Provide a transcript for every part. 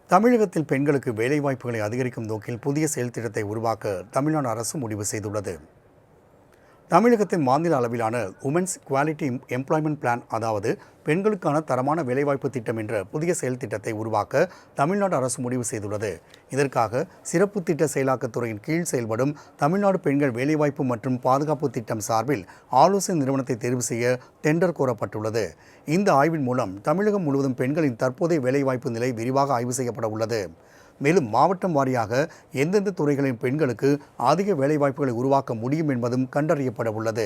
தமிழகத்தில் பெண்களுக்கு வேலைவாய்ப்புகளை அதிகரிக்கும் நோக்கில் புதிய செயல் திட்டத்தை உருவாக்க தமிழ்நாடு அரசு முடிவு செய்துள்ளது. தமிழகத்தின் மாநில அளவிலான உமன்ஸ் குவாலிட்டி எம்ப்ளாய்மெண்ட் பிளான், அதாவது பெண்களுக்கான தரமான வேலைவாய்ப்பு திட்டம் என்ற புதிய செயல் திட்டத்தை உருவாக்க தமிழ்நாடு அரசு முடிவு செய்துள்ளது. இதற்காக சிறப்பு திட்ட செயலாக்கத்துறையின் கீழ் செயல்படும் தமிழ்நாடு பெண்கள் வேலைவாய்ப்பு மற்றும் பாதுகாப்பு திட்டம் சார்பில் ஆலோசனை நிறுவனத்தை தேர்வு செய்ய டெண்டர் கோரப்பட்டுள்ளது. இந்த ஆய்வின் மூலம் தமிழகம் முழுவதும் பெண்களின் தற்போதைய வேலைவாய்ப்பு நிலை விரிவாக ஆய்வு செய்யப்பட உள்ளது. மேலும் மாவட்டம் வாரியாக எந்தெந்த துறைகளின் பெண்களுக்கு அதிக வேலைவாய்ப்புகளை உருவாக்க முடியும் என்பதும் கண்டறியப்பட உள்ளது.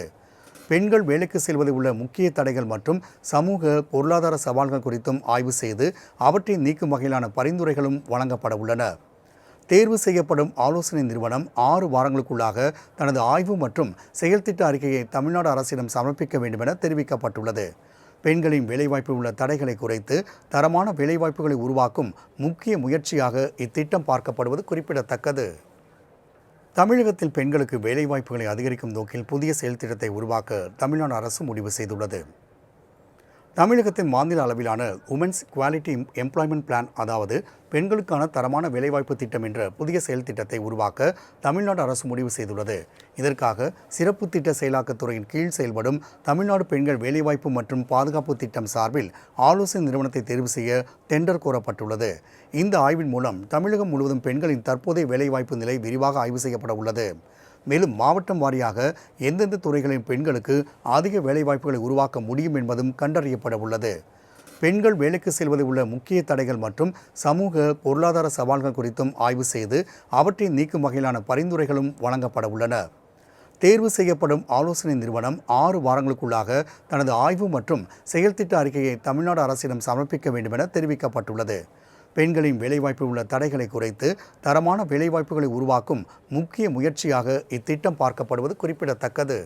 பெண்கள் வேலைக்கு செல்வதில் உள்ள முக்கிய தடைகள் மற்றும் சமூக பொருளாதார சவால்கள் குறித்தும் ஆய்வு செய்து அவற்றை நீக்கும் வகையிலான பரிந்துரைகளும் வழங்கப்பட உள்ளன. தேர்வு செய்யப்படும் ஆலோசனை நிறுவனம் 6 வாரங்களுக்குள்ளாக தனது ஆய்வு மற்றும் செயல்திட்ட அறிக்கையை தமிழ்நாடு அரசிடம் சமர்ப்பிக்க வேண்டும் என தெரிவிக்கப்பட்டுள்ளது. பெண்களின் வேலைவாய்ப்பில் உள்ள தடைகளை குறைத்து தரமான வேலைவாய்ப்புகளை உருவாக்கும் முக்கிய முயற்சியாக இத்திட்டம் பார்க்கப்படுவது குறிப்பிடத்தக்கது. தமிழகத்தில் பெண்களுக்கு வேலைவாய்ப்புகளை அதிகரிக்கும் நோக்கில் புதிய செயல் திட்டத்தை உருவாக்க தமிழ்நாடு அரசு முடிவு செய்துள்ளது. தமிழகத்தின் மாநில அளவிலான உமன்ஸ் குவாலிட்டி எம்ப்ளாய்மெண்ட் பிளான், அதாவது பெண்களுக்கான தரமான வேலைவாய்ப்பு திட்டம் என்ற புதிய செயல் திட்டத்தை உருவாக்க தமிழ்நாடு அரசு முடிவு செய்துள்ளது. இதற்காக சிறப்பு திட்ட செயலாக்கத்துறையின் கீழ் செயல்படும் தமிழ்நாடு பெண்கள் வேலைவாய்ப்பு மற்றும் பாதுகாப்பு திட்டம் சார்பில் ஆலோசனை நிறுவனத்தை தேர்வு செய்ய டெண்டர் கோரப்பட்டுள்ளது. இந்த ஆய்வின் மூலம் தமிழகம் முழுவதும் பெண்களின் தற்போதைய வேலைவாய்ப்பு நிலை விரிவாக ஆய்வு செய்யப்பட உள்ளது. மேலும் மாவட்டம் வாரியாக எந்தெந்த துறைகளின் பெண்களுக்கு அதிக வேலைவாய்ப்புகளை உருவாக்க முடியும் என்பதும் கண்டறியப்பட உள்ளது. பெண்கள் வேலைக்கு செல்வதில் உள்ள முக்கிய தடைகள் மற்றும் சமூக பொருளாதார சவால்கள் குறித்தும் ஆய்வு செய்து அவற்றை நீக்கும் வகையிலான பரிந்துரைகளும் வழங்கப்பட உள்ளன. தேர்வு செய்யப்படும் ஆலோசனை நிறுவனம் 6 வாரங்களுக்குள்ளாக தனது ஆய்வு மற்றும் செயல்திட்ட அறிக்கையை தமிழ்நாடு அரசிடம் சமர்ப்பிக்க வேண்டும் என தெரிவிக்கப்பட்டுள்ளது. பெண்களின் வேலைவாய்ப்பில் உள்ள தடைகளை குறைத்து தரமான வேலைவாய்ப்புகளை உருவாக்கும் முக்கிய முயற்சியாக இத்திட்டம் பார்க்கப்படுவது குறிப்பிடத்தக்கது.